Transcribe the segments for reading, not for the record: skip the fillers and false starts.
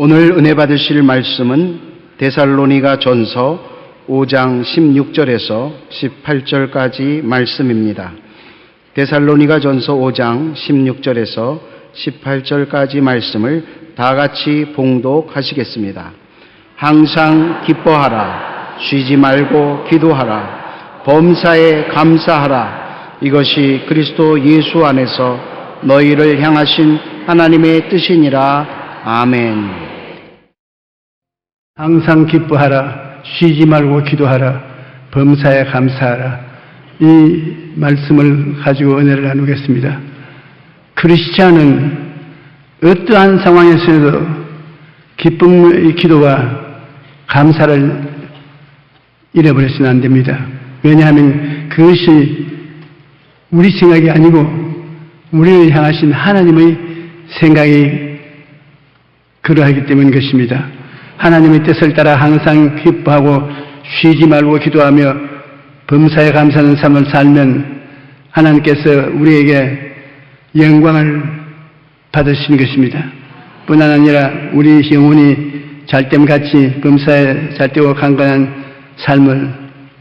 오늘 은혜 받으실 말씀은 데살로니가 전서 5장 16절에서 18절까지 말씀입니다. 데살로니가 전서 5장 16절에서 18절까지 말씀을 다 같이 봉독하시겠습니다. 항상 기뻐하라. 쉬지 말고 기도하라. 범사에 감사하라. 이것이 그리스도 예수 안에서 너희를 향하신 하나님의 뜻이니라. 아멘. 항상 기뻐하라. 쉬지 말고 기도하라. 범사에 감사하라. 이 말씀을 가지고 은혜를 나누겠습니다. 크리스찬은 어떠한 상황에서도 기쁨의 기도와 감사를 잃어버려서는 안 됩니다. 왜냐하면 그것이 우리 생각이 아니고 우리를 향하신 하나님의 생각이 그러하기 때문인 것입니다. 하나님의 뜻을 따라 항상 기뻐하고 쉬지 말고 기도하며 범사에 감사하는 삶을 살면 하나님께서 우리에게 영광을 받으시는 것입니다. 뿐만 아니라 우리 영혼이 잘됨같이 범사에 잘되고 강건한 삶을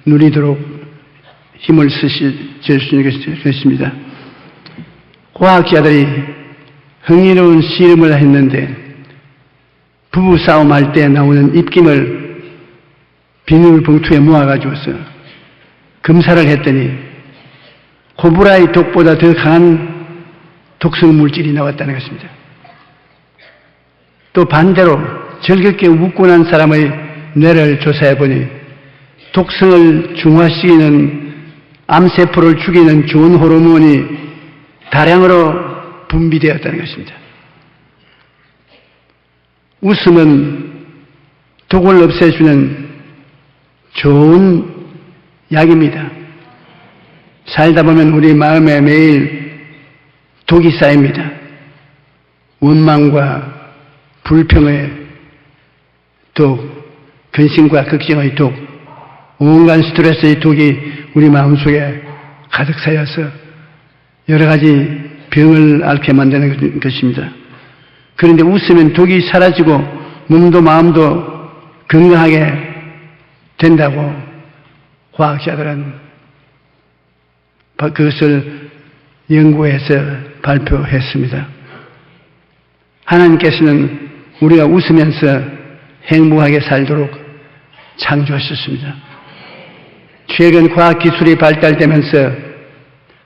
누리도록 힘을 쓰시는 것입니다. 과학자들이 흥미로운 실험을 했는데 부부싸움 할 때 나오는 입김을 비닐 봉투에 모아가지고서 검사를 했더니 코브라의 독보다 더 강한 독성 물질이 나왔다는 것입니다. 또 반대로 즐겁게 웃고 난 사람의 뇌를 조사해 보니 독성을 중화시키는 암세포를 죽이는 좋은 호르몬이 다량으로 분비되었다는 것입니다. 웃음은 독을 없애주는 좋은 약입니다. 살다 보면 우리 마음에 매일 독이 쌓입니다. 원망과 불평의 독, 근심과 걱정의 독, 온갖 스트레스의 독이 우리 마음속에 가득 쌓여서 여러 가지 병을 앓게 만드는 것입니다. 그런데 웃으면 독이 사라지고 몸도 마음도 건강하게 된다고 과학자들은 그것을 연구해서 발표했습니다. 하나님께서는 우리가 웃으면서 행복하게 살도록 창조하셨습니다. 최근 과학기술이 발달되면서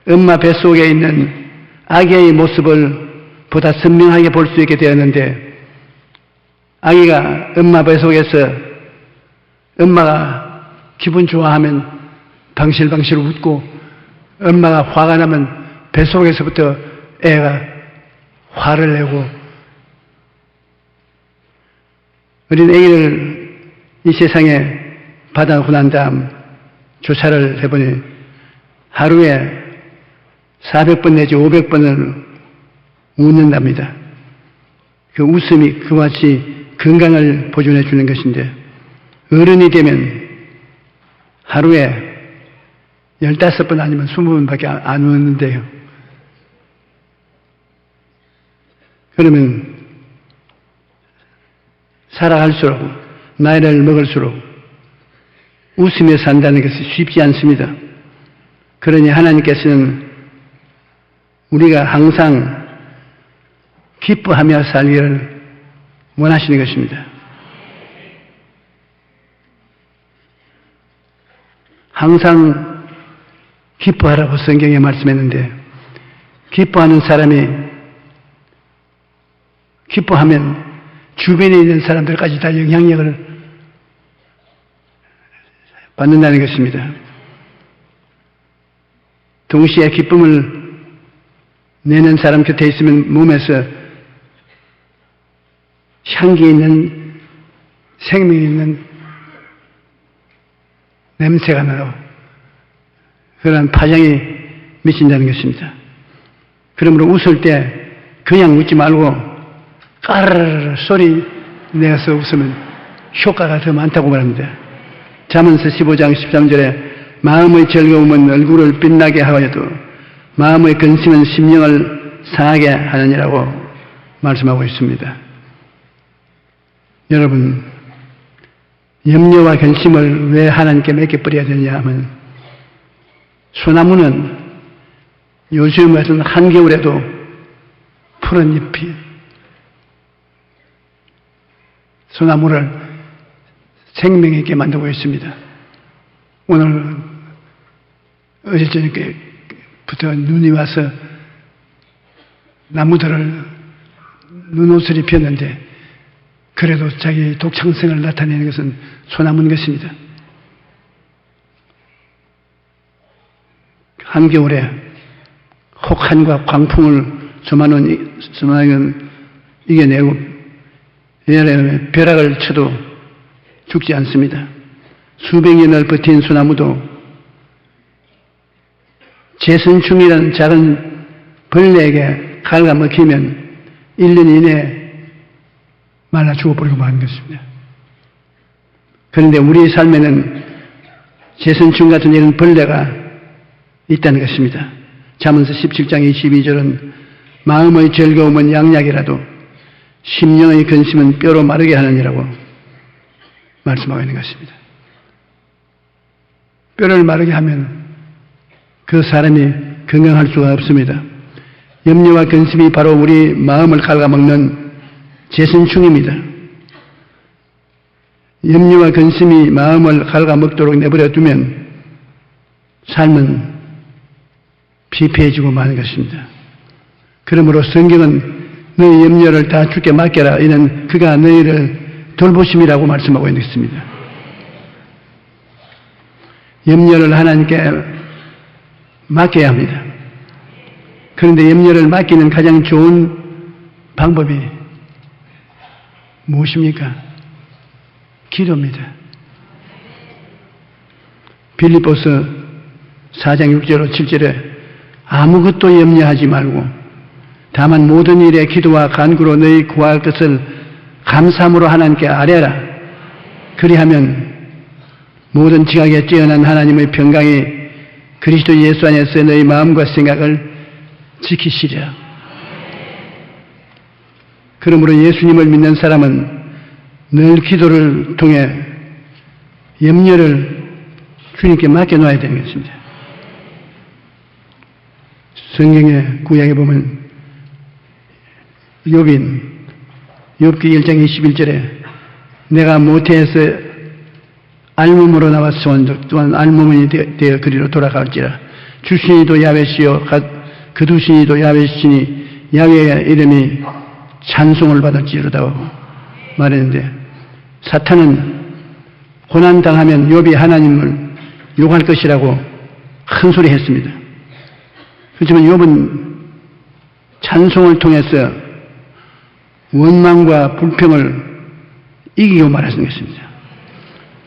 엄마 뱃속에 있는 아기의 모습을 보다 선명하게 볼 수 있게 되었는데 아기가 엄마 뱃속에서 엄마가 기분 좋아하면 방실방실 웃고 엄마가 화가 나면 뱃속에서부터 애가 화를 내고 어린 아기를 이 세상에 받아놓고 난 다음 조사를 해보니 하루에 400번 내지 500번을 웃는답니다. 그 웃음이 그와 같이 건강을 보존해 주는 것인데 어른이 되면 하루에 15번 아니면 20번밖에 안 웃는데요. 그러면 살아갈수록 나이를 먹을수록 웃으며 산다는 것이 쉽지 않습니다. 그러니 하나님께서는 우리가 항상 기뻐하며 살기를 원하시는 것입니다. 항상 기뻐하라고 성경에 말씀했는데 기뻐하는 사람이 기뻐하면 주변에 있는 사람들까지 다 영향력을 받는다는 것입니다. 동시에 기쁨을 내는 사람 곁에 있으면 몸에서 향기 있는 생명 있는 냄새가 나고 그러한 파장이 미친다는 것입니다. 그러므로 웃을 때 그냥 웃지 말고 까르르 소리 내서 웃으면 효과가 더 많다고 말합니다. 잠언서 15장 13절에 마음의 즐거움은 얼굴을 빛나게 하여도 마음의 근심은 심령을 상하게 하느니라고 말씀하고 있습니다. 여러분, 염려와 근심을 왜 하나님께 맡겨버려야 되냐 하면, 소나무는 요즘 같은 한겨울에도 푸른 잎이 소나무를 생명 있게 만들고 있습니다. 오늘 어제 저녁부터 눈이 와서 나무들을 눈옷을 입혔는데 그래도 자기 독창성을 나타내는 것은 소나무인 것입니다. 한겨울에 혹한과 광풍을 조만은 이겨내고 여름에 벼락을 쳐도 죽지 않습니다. 수백 년을 버틴 소나무도 재선충이라는 작은 벌레에게 갉아먹히면 1년 이내에 말라 죽어버리고 마는 것입니다. 그런데 우리 삶에는 재선충 같은 이런 벌레가 있다는 것입니다. 잠언서 17장 22절은 마음의 즐거움은 양약이라도 심령의 근심은 뼈로 마르게 하느니라고 말씀하고 있는 것입니다. 뼈를 마르게 하면 그 사람이 건강할 수가 없습니다. 염려와 근심이 바로 우리 마음을 갉아먹는 재선충입니다. 염려와 근심이 마음을 갉아먹도록 내버려 두면 삶은 피폐해지고 마는 것입니다. 그러므로 성경은 너희 염려를 다 주께 맡겨라. 이는 그가 너희를 돌보심이라고 말씀하고 있는 것입니다. 염려를 하나님께 맡겨야 합니다. 그런데 염려를 맡기는 가장 좋은 방법이 무엇입니까? 기도입니다. 빌립보서 4장 6절로 7절에 아무것도 염려하지 말고 다만 모든 일에 기도와 간구로 너희 구할 것을 감사함으로 하나님께 아뢰라. 그리하면 모든 지각에 뛰어난 하나님의 평강이 그리스도 예수 안에서 너희 마음과 생각을 지키시리라. 그러므로 예수님을 믿는 사람은 늘 기도를 통해 염려를 주님께 맡겨놔야 되는 것입니다. 성경의 구약에 보면 욥기 1장 21절에 내가 모태에서 알몸으로 나왔소원즉 또한 알몸이 되어 그리로 돌아갈지라. 주신이도 야훼시요 그두신이도 야훼시니 야훼의 이름이 찬송을 받을지로다고 말했는데, 사탄은 고난당하면 욥이 하나님을 욕할 것이라고 큰 소리 했습니다. 그렇지만 욥은 찬송을 통해서 원망과 불평을 이기고 말하는 것입니다.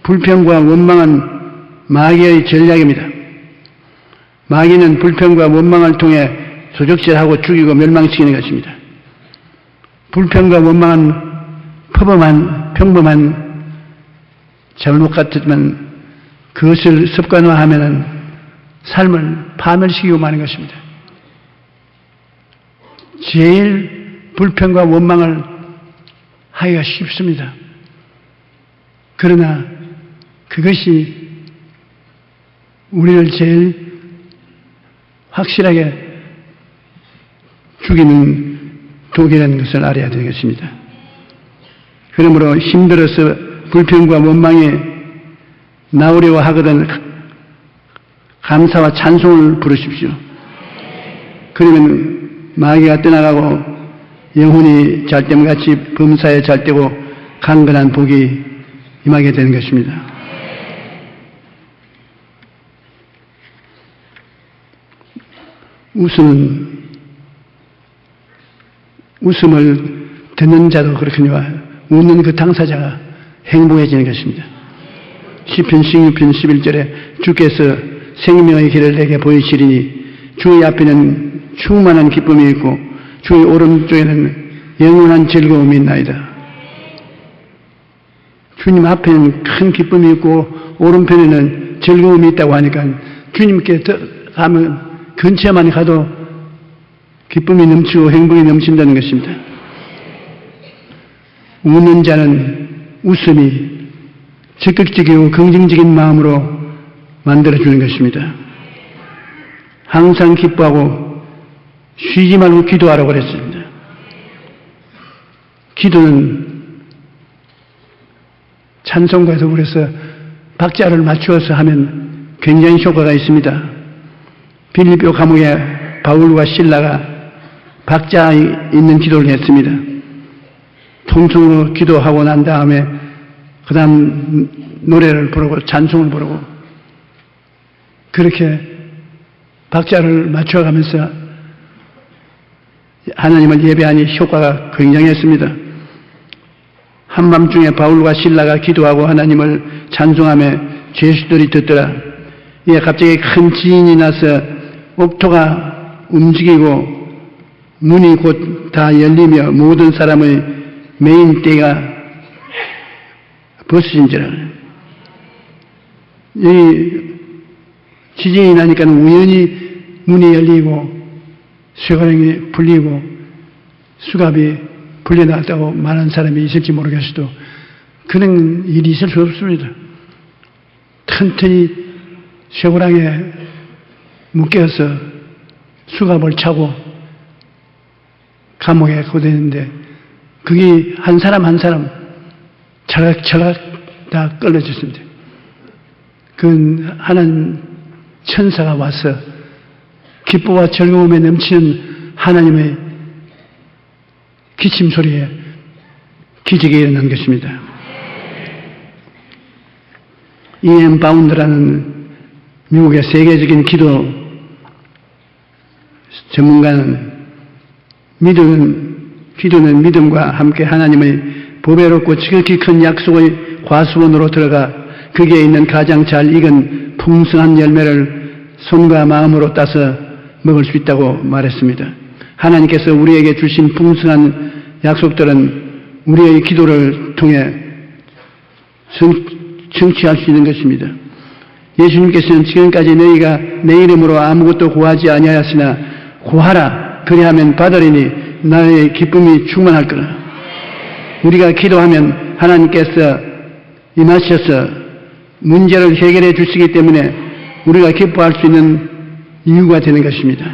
불평과 원망은 마귀의 전략입니다. 마귀는 불평과 원망을 통해 소적질하고 죽이고 멸망시키는 것입니다. 불평과 원망은 평범한 잘못 같지만 그것을 습관화하면 삶을 파멸시키고 마는 것입니다. 제일 불평과 원망을 하기가 쉽습니다. 그러나 그것이 우리를 제일 확실하게 죽이는 독이라는 것을 알아야 되겠습니다. 그러므로 힘들어서 불평과 원망이 나오려고 하거든 감사와 찬송을 부르십시오. 그러면 마귀가 떠나가고 영혼이 잘됨같이 범사에 잘되고 강건한 복이 임하게 되는 것입니다. 웃음을 듣는 자도 그렇거니와 웃는 그 당사자가 행복해지는 것입니다. 시편 16편 11절에 주께서 생명의 길을 내게 보이시리니 주의 앞에는 충만한 기쁨이 있고 주의 오른쪽에는 영원한 즐거움이 있나이다. 주님 앞에는 큰 기쁨이 있고 오른편에는 즐거움이 있다고 하니까 주님께 가면 근처에만 가도 기쁨이 넘치고 행복이 넘친다는 것입니다. 웃는 자는 웃음이 적극적이고 긍정적인 마음으로 만들어주는 것입니다. 항상 기뻐하고 쉬지 말고 기도하라고 그랬습니다. 기도는 찬송과 더불어서 박자를 맞추어서 하면 굉장히 효과가 있습니다. 빌립보 감옥에 바울과 실라가 박자 있는 기도를 했습니다. 통성으로 기도하고 난 다음에 그 다음 노래를 부르고 찬송을 부르고 그렇게 박자를 맞춰가면서 하나님을 예배하니 효과가 굉장했습니다. 한밤중에 바울과 실라가 기도하고 하나님을 찬송하며 죄수들이 듣더라. 예, 갑자기 큰 지진이 나서 옥토가 움직이고 문이 곧 다 열리며 모든 사람의 메인 떼가 벗어진지라. 여기 지진이 나니까 우연히 문이 열리고 쇠고랑이 풀리고 수갑이 풀려나갔다고 말하는 사람이 있을지 모르겠어도 그런 일이 있을 수 없습니다. 튼튼히 쇠고랑에 묶여서 수갑을 차고 감옥에 고대했는데 그게 한 사람 한 사람 차각차각 다 끌어졌습니다. 그 하나님 천사가 와서 기뻐와 즐거움에 넘치는 하나님의 기침 소리에 기적이 일어난 것입니다. E.M. 바운드라는 미국의 세계적인 기도 전문가는 기도는 믿음과 함께 하나님의 보배롭고 지극히 큰 약속의 과수원으로 들어가 거기에 있는 가장 잘 익은 풍성한 열매를 손과 마음으로 따서 먹을 수 있다고 말했습니다. 하나님께서 우리에게 주신 풍성한 약속들은 우리의 기도를 통해 성취할 수 있는 것입니다. 예수님께서는 지금까지 너희가 내 이름으로 아무것도 구하지 아니하였으나 구하라 그리하면 받으리니 나의 기쁨이 충만할 거라. 우리가 기도하면 하나님께서 임하셔서 문제를 해결해 주시기 때문에 우리가 기뻐할 수 있는 이유가 되는 것입니다.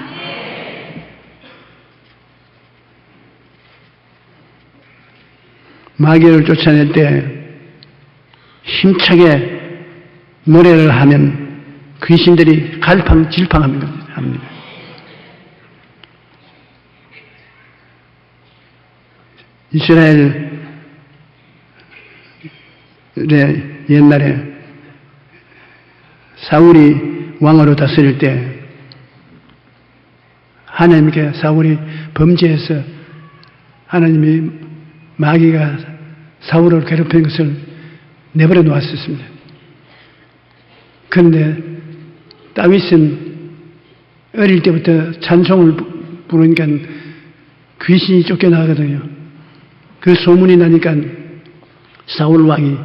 마귀를 쫓아낼 때 힘차게 노래를 하면 귀신들이 갈팡질팡합니다. 이스라엘의 옛날에 사울이 왕으로 다스릴 때 하나님께 사울이 범죄해서 하나님이 마귀가 사울을 괴롭힌 것을 내버려 놓았었습니다. 그런데 다윗은 어릴 때부터 찬송을 부르니까 귀신이 쫓겨나거든요. 그 소문이 나니까 사울 왕이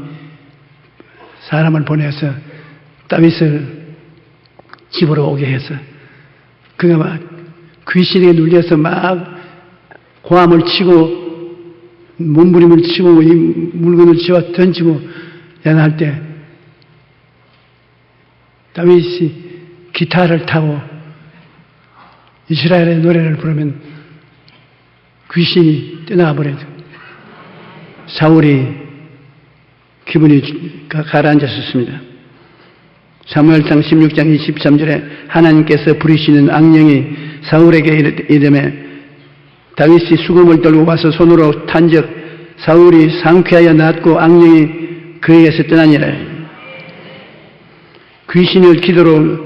사람을 보내서 다윗을 집으로 오게 해서 그가 막 귀신에게 눌려서 막 고함을 치고 몸부림을 치고 이 물건을 치워 던지고 연할 때 다윗이 기타를 타고 이스라엘의 노래를 부르면 귀신이 떠나가 버려요. 사울이 기분이 가라앉았었습니다. 사무엘상 16장 23절에 하나님께서 부리시는 악령이 사울에게 이르매 다윗이 수금을 들고 와서 손으로 탄적 사울이 상쾌하여 낫고 악령이 그에게서 떠나니라. 귀신을 기도로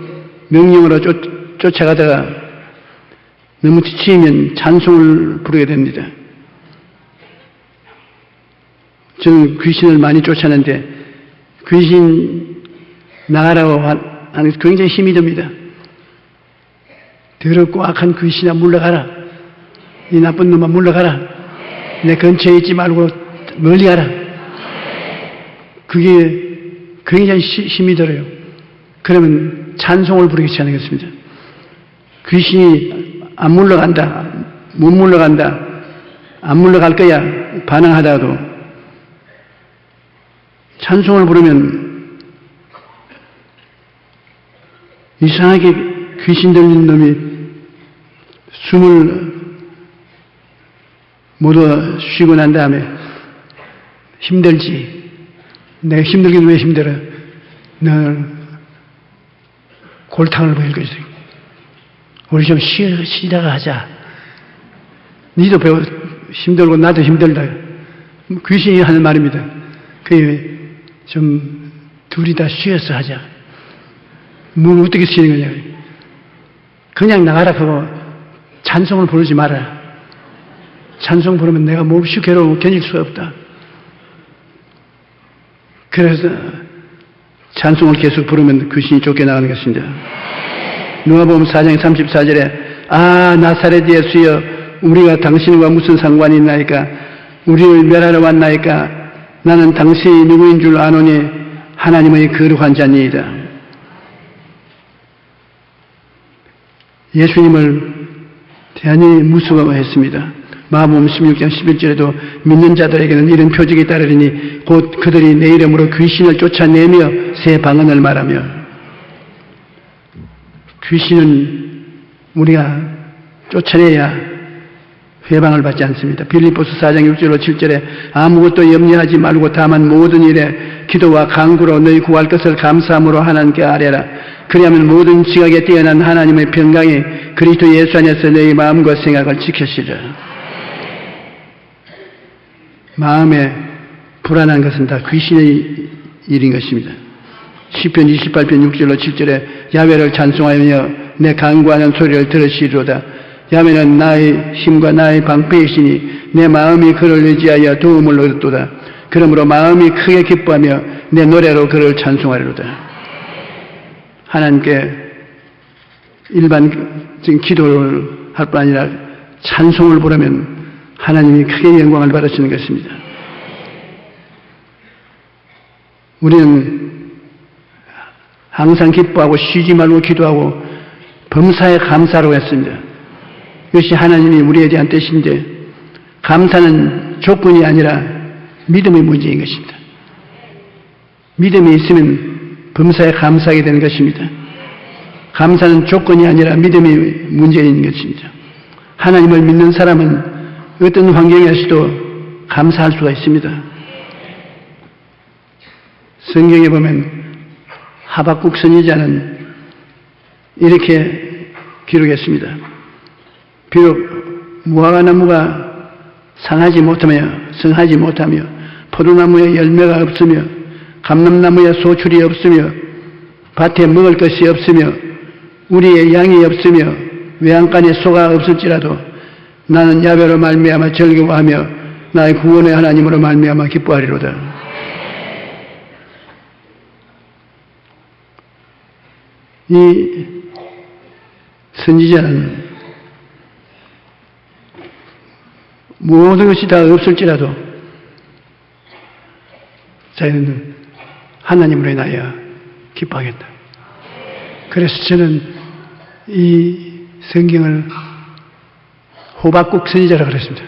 명령으로 쫓아가다가 너무 지치면 찬송을 부르게 됩니다. 저는 귀신을 많이 쫓아내는데 귀신 나가라고 하는 굉장히 힘이 듭니다. 더럽고 악한 귀신아 물러가라. 이 나쁜 놈아 물러가라. 내 근처에 있지 말고 멀리 가라. 그게 굉장히 힘이 들어요. 그러면 찬송을 부르기 시작하겠습니다. 귀신이 안 물러간다. 못 물러간다. 안 물러갈 거야. 반항하다가도 찬송을 부르면 이상하게 귀신 들린 놈이 숨을 모두 쉬고 난 다음에 힘들지. 내가 힘들긴 왜 힘들어? 너는 골탕을 보일 것이다. 우리 좀 쉬다가 하자. 니도 배워 힘들고 나도 힘들다. 귀신이 하는 말입니다. 그게 좀 둘이 다 쉬어서 하자. 뭐 어떻게 쉬는 거냐? 그냥 나가라 하고 찬송을 부르지 마라. 찬송 부르면 내가 몹시 괴로워 견딜 수가 없다. 그래서 찬송을 계속 부르면 귀신이 쫓겨나가는 것입니다. 누가복음 4장 34절에 아 나사렛 예수여 우리가 당신과 무슨 상관이 있나이까 우리를 멸하러 왔나이까 나는 당신이 누구인 줄 아노니 하나님의 거룩한 자니이다. 예수님을 대단히 무서워했습니다. 마가복음 16장 11절에도 믿는 자들에게는 이런 표적이 따르리니 곧 그들이 내 이름으로 귀신을 쫓아내며 새 방언을 말하며. 귀신은 우리가 쫓아내야 회방을 받지 않습니다. 빌립보서 4장 6절로 7절에 아무것도 염려하지 말고 다만 모든 일에 기도와 간구로 너희 구할 것을 감사함으로 하나님께 아뢰라. 그리하면 모든 지각에 뛰어난 하나님의 평강이 그리스도 예수 안에서 너희 마음과 생각을 지키시리라. 마음에 불안한 것은 다 귀신의 일인 것입니다. 시편 28편 6절로 7절에 야훼를 찬송하며 내 간구하는 소리를 들으시리로다. 야훼는 나의 힘과 나의 방패이시니 내 마음이 그를 의지하여 도움을 얻었도다. 그러므로 마음이 크게 기뻐하며 내 노래로 그를 찬송하리로다. 하나님께 일반적인 기도를 할 뿐 아니라 찬송을 부르면 하나님이 크게 영광을 받으시는 것입니다. 우리는 항상 기뻐하고 쉬지 말고 기도하고 범사에 감사로 했습니다. 이것이 하나님이 우리에 대한 뜻인데 감사는 조건이 아니라 믿음의 문제인 것입니다. 믿음이 있으면 범사에 감사하게 되는 것입니다. 감사는 조건이 아니라 믿음의 문제인 것입니다. 하나님을 믿는 사람은 어떤 환경에서도 감사할 수가 있습니다. 성경에 보면 하박국 선지자는 이렇게 기록했습니다. 비록 무화과나무가 성하지 못하며 포도나무에 열매가 없으며 감람나무에 소출이 없으며 밭에 먹을 것이 없으며 우리의 양이 없으며 외양간에 소가 없을지라도 나는 야훼로 말미암아 즐거워하며 나의 구원의 하나님으로 말미암아 기뻐하리로다. 이 선지자는 모든 것이 다 없을지라도 자기는 하나님으로 인하여 기뻐하겠다. 그래서 저는 이 성경을 호박국 선지자라고 그랬습니다.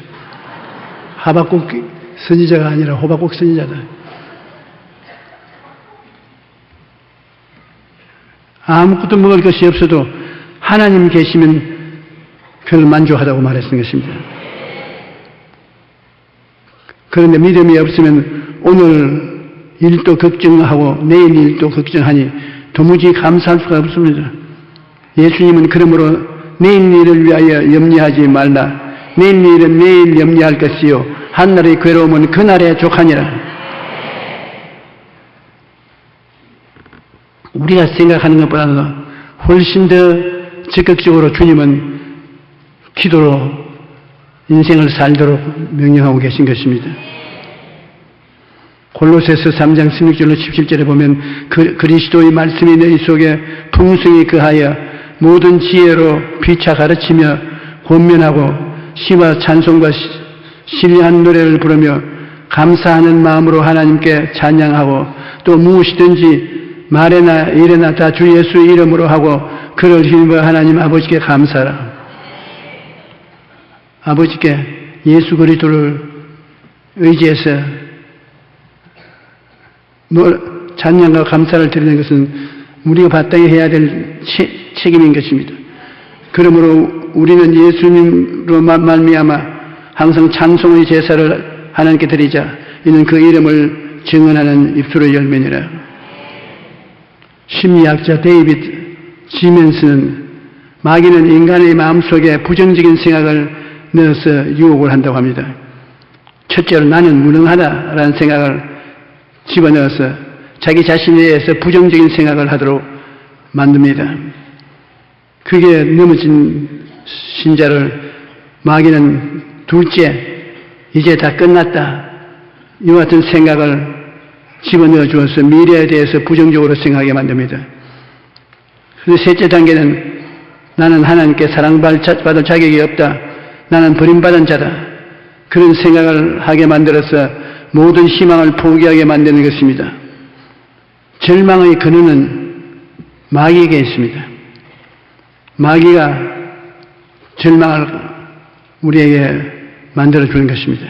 하박국 선지자가 아니라 호박국 선지자다. 아무것도 먹을 것이 없어도 하나님 계시면 그를 만족하다고 말했던 것입니다. 그런데 믿음이 없으면 오늘 일도 걱정하고 내일 일도 걱정하니 도무지 감사할 수가 없습니다. 예수님은 그러므로 내일 일을 위하여 염려하지 말라. 내일 일은 내일 염려할 것이요 한날의 괴로움은 그날에 족하니라. 우리가 생각하는 것보다도 훨씬 더 적극적으로 주님은 기도로 인생을 살도록 명령하고 계신 것입니다. 골로새서 3장 16절로 17절에 보면 그리스도의 말씀이 너희 속에 풍성히 거하여 모든 지혜로 피차 가르치며 권면하고 시와 찬송과 신뢰한 노래를 부르며 감사하는 마음으로 하나님께 찬양하고 또 무엇이든지 말에나 일에나 다 주 예수 이름으로 하고 그를 힘입어 하나님 아버지께 감사하라. 아버지께 예수 그리스도를 의지해서 찬양과 감사를 드리는 것은 우리가 마땅히 해야 될 책임인 것입니다. 그러므로 우리는 예수님으로 말미암아 항상 찬송의 제사를 하나님께 드리자. 이는 그 이름을 증언하는 입술의 열매니라. 심리학자 데이비드 지멘스는 마귀는 인간의 마음속에 부정적인 생각을 넣어서 유혹을 한다고 합니다. 첫째로 나는 무능하다라는 생각을 집어넣어서 자기 자신에 대해서 부정적인 생각을 하도록 만듭니다. 그게 넘어진 신자를 마귀는 둘째, 이제 다 끝났다. 이와 같은 생각을 집어넣어 주어서 미래에 대해서 부정적으로 생각하게 만듭니다. 그래서 셋째 단계는 나는 하나님께 사랑받을 자격이 없다. 나는 버림받은 자다. 그런 생각을 하게 만들어서 모든 희망을 포기하게 만드는 것입니다. 절망의 근원은 마귀에게 있습니다. 마귀가 절망을 우리에게 만들어주는 것입니다.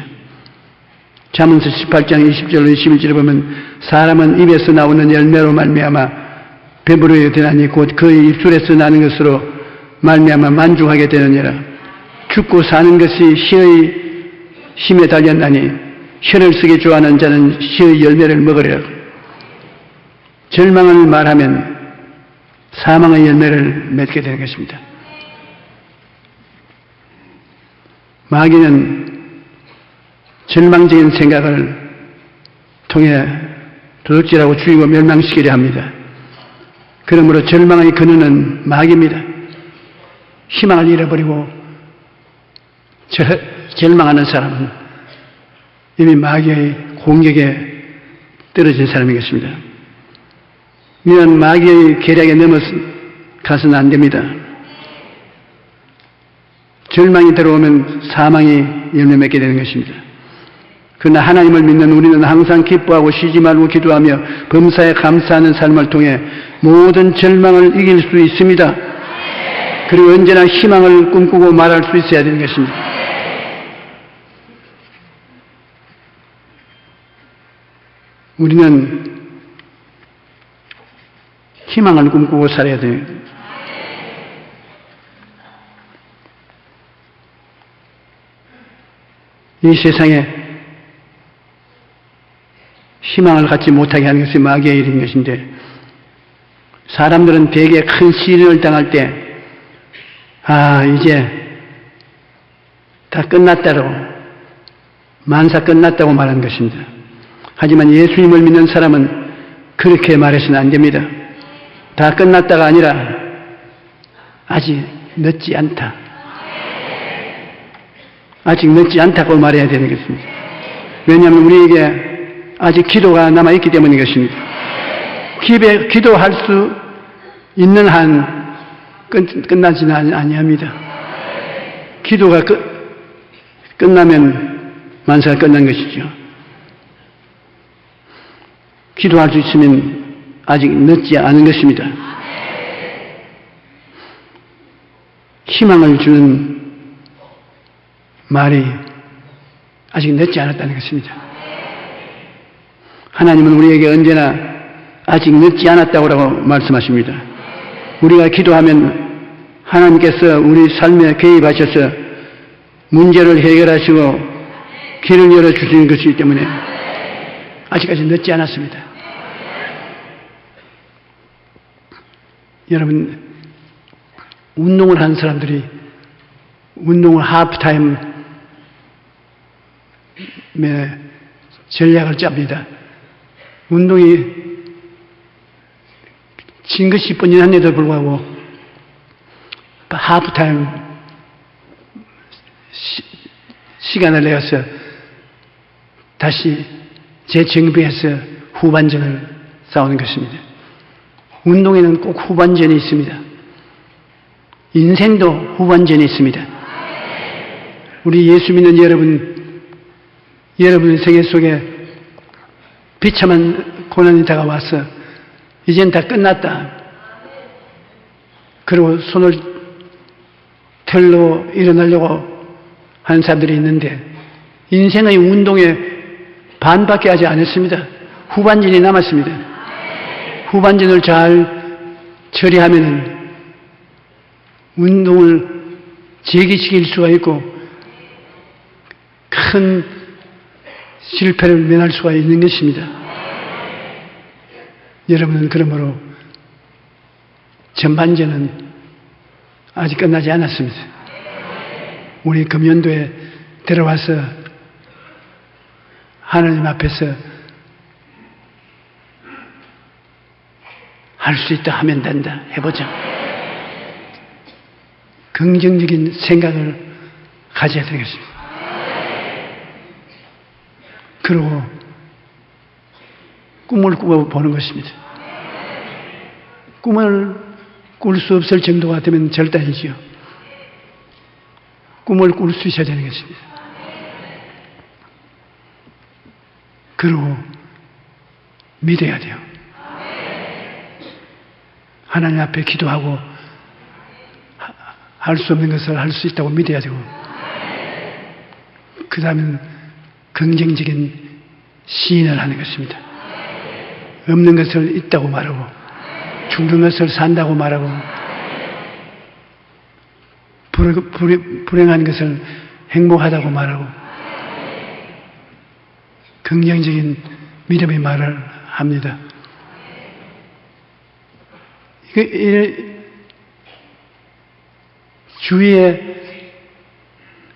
잠언서 18장 20절로 21절에 보면 사람은 입에서 나오는 열매로 말미암아 배부르게 되나니 곧 그의 입술에서 나는 것으로 말미암아 만족하게 되느니라. 죽고 사는 것이 혀의 힘에 달렸나니 혀를 쓰기 좋아하는 자는 혀의 열매를 먹으리라. 절망을 말하면 사망의 열매를 맺게 되는 것입니다. 마귀는 절망적인 생각을 통해 도둑질하고 죽이고 멸망시키려 합니다. 그러므로 절망의 근원은 마귀입니다. 희망을 잃어버리고 절망하는 사람은 이미 마귀의 공격에 떨어진 사람인 것입니다. 이런 마귀의 계략에 넘어가서는 안 됩니다. 절망이 들어오면 사망이 열매 맺게 되는 것입니다. 그러나 하나님을 믿는 우리는 항상 기뻐하고 쉬지 말고 기도하며 범사에 감사하는 삶을 통해 모든 절망을 이길 수 있습니다. 그리고 언제나 희망을 꿈꾸고 말할 수 있어야 되는 것입니다. 우리는 희망을 꿈꾸고 살아야 돼요. 이 세상에 희망을 갖지 못하게 하는 것이 마귀의 일인 것인데, 사람들은 대개 큰 시련을 당할 때 이제 다 끝났다고, 만사 끝났다고 말하는 것입니다. 하지만 예수님을 믿는 사람은 그렇게 말해서는 안 됩니다. 다 끝났다가 아니라 아직 늦지 않다. 아직 늦지 않다고 말해야 되는 것입니다. 왜냐하면 우리에게 아직 기도가 남아있기 때문인 것입니다. 기도할 수 있는 한 끝나지는 아니합니다. 기도가 끝나면 만사가 끝난 것이죠. 기도할 수 있으면 아직 늦지 않은 것입니다. 희망을 주는 말이 아직 늦지 않았다는 것입니다. 하나님은 우리에게 언제나 아직 늦지 않았다고 말씀하십니다. 우리가 기도하면 하나님께서 우리 삶에 개입하셔서 문제를 해결하시고 길을 열어주시는 것이기 때문에 아직까지 늦지 않았습니다. 여러분, 운동을 하는 사람들이 운동을 하프타임에 전략을 짭니다. 운동이 진 것이 뻔한데도 불구하고 하프타임 시간을 내어서 다시 재정비해서 후반전을 싸우는 것입니다. 운동에는 꼭 후반전이 있습니다. 인생도 후반전이 있습니다. 우리 예수 믿는 여러분 생애 속에 비참한 고난이 다가와서 이젠 다 끝났다. 그리고 손을 털로 일어나려고 하는 사람들이 있는데 인생의 운동에 반밖에 하지 않았습니다. 후반전이 남았습니다. 후반전을 잘 처리하면은 운동을 재개시킬 수가 있고 큰 실패를 면할 수가 있는 것입니다. 여러분은 그러므로 전반전은 아직 끝나지 않았습니다. 우리 금연도에 들어와서 하나님 앞에서 할 수 있다 하면 된다. 해보자. 긍정적인 생각을 가져야 되겠습니다. 그리고 꿈을 꾸어보는 것입니다. 꿈을 꿀 수 없을 정도가 되면 절단이지요. 꿈을 꿀 수 있어야 되는 것입니다. 그리고 믿어야 돼요. 하나님 앞에 기도하고 할 수 없는 것을 할 수 있다고 믿어야 되고, 그 다음엔 긍정적인 시인을 하는 것입니다. 없는 것을 있다고 말하고, 죽는 것을 산다고 말하고, 불행한 것을 행복하다고 말하고, 긍정적인 믿음의 말을 합니다. 주위에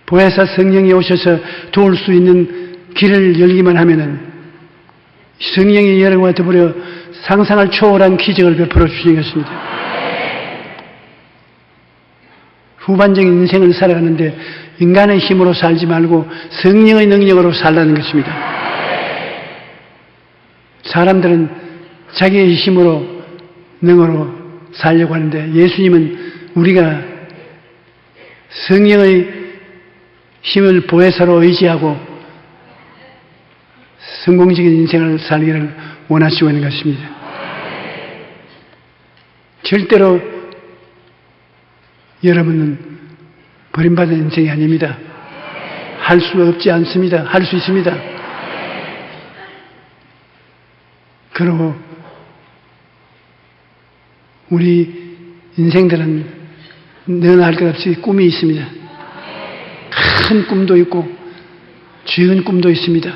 보혜사 성령이 오셔서 도울 수 있는 길을 열기만 하면은 성령의 여러분과 더불어 상상을 초월한 기적을 베풀어 주시는 것입니다. 후반적인 인생을 살아가는데 인간의 힘으로 살지 말고 성령의 능력으로 살라는 것입니다. 사람들은 자기의 힘으로 능으로 살려고 하는데 예수님은 우리가 성령의 힘을 보혜사로 의지하고 성공적인 인생을 살기를 원하시고 있는 것입니다. 절대로 여러분은 버림받은 인생이 아닙니다. 할 수 없지 않습니다. 할 수 있습니다. 그리고 우리 인생들은 너나 할 것 없이 꿈이 있습니다. 큰 꿈도 있고 작은 꿈도 있습니다.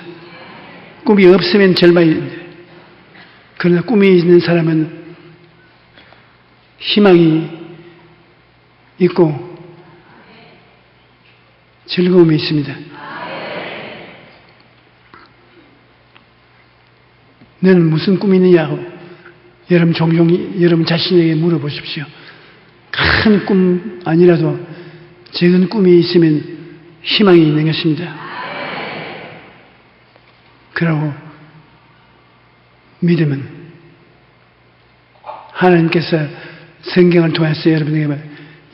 꿈이 없으면 절망입니다. 그러나 꿈이 있는 사람은 희망이 있고 즐거움이 있습니다. 너는 무슨 꿈이 있느냐고 여러분 종종 여러분 자신에게 물어보십시오. 큰 꿈 아니라도 작은 꿈이 있으면 희망이 있는 것입니다. 그러고 믿음은 하나님께서 성경을 통해서 여러분에게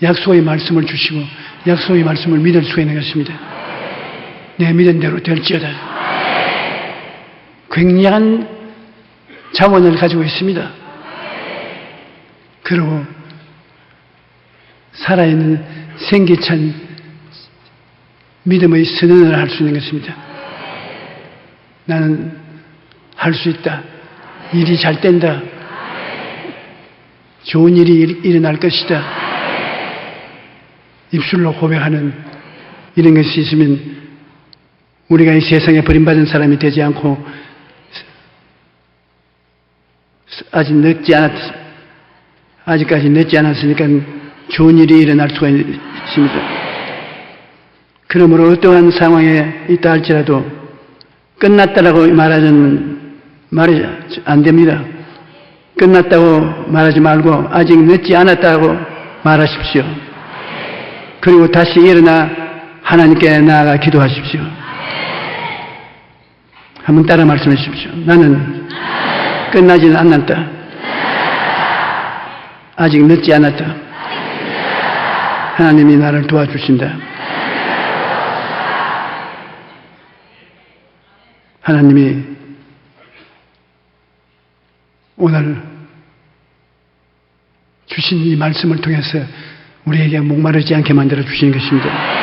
약속의 말씀을 주시고 약속의 말씀을 믿을 수 있는 것입니다. 내 믿은 대로 될지어다. 굉장한 자원을 가지고 있습니다. 그리고 살아있는 생기찬 믿음의 선언을 할 수 있는 것입니다. 나는 할 수 있다. 일이 잘 된다. 좋은 일이 일어날 것이다. 입술로 고백하는 이런 것이 있으면 우리가 이 세상에 버림받은 사람이 되지 않고 아직까지 늦지 않았으니까 좋은 일이 일어날 수가 있습니다. 그러므로 어떠한 상황에 있다 할지라도 끝났다라고 말이 안 됩니다. 끝났다고 말하지 말고 아직 늦지 않았다고 말하십시오. 그리고 다시 일어나 하나님께 나아가 기도하십시오. 한번 따라 말씀해 주십시오. 나는 끝나지는 않았다. 아직 늦지 않았다. 하나님이 나를 도와주신다. 하나님이 오늘 주신 이 말씀을 통해서 우리에게 목마르지 않게 만들어 주시는 것입니다.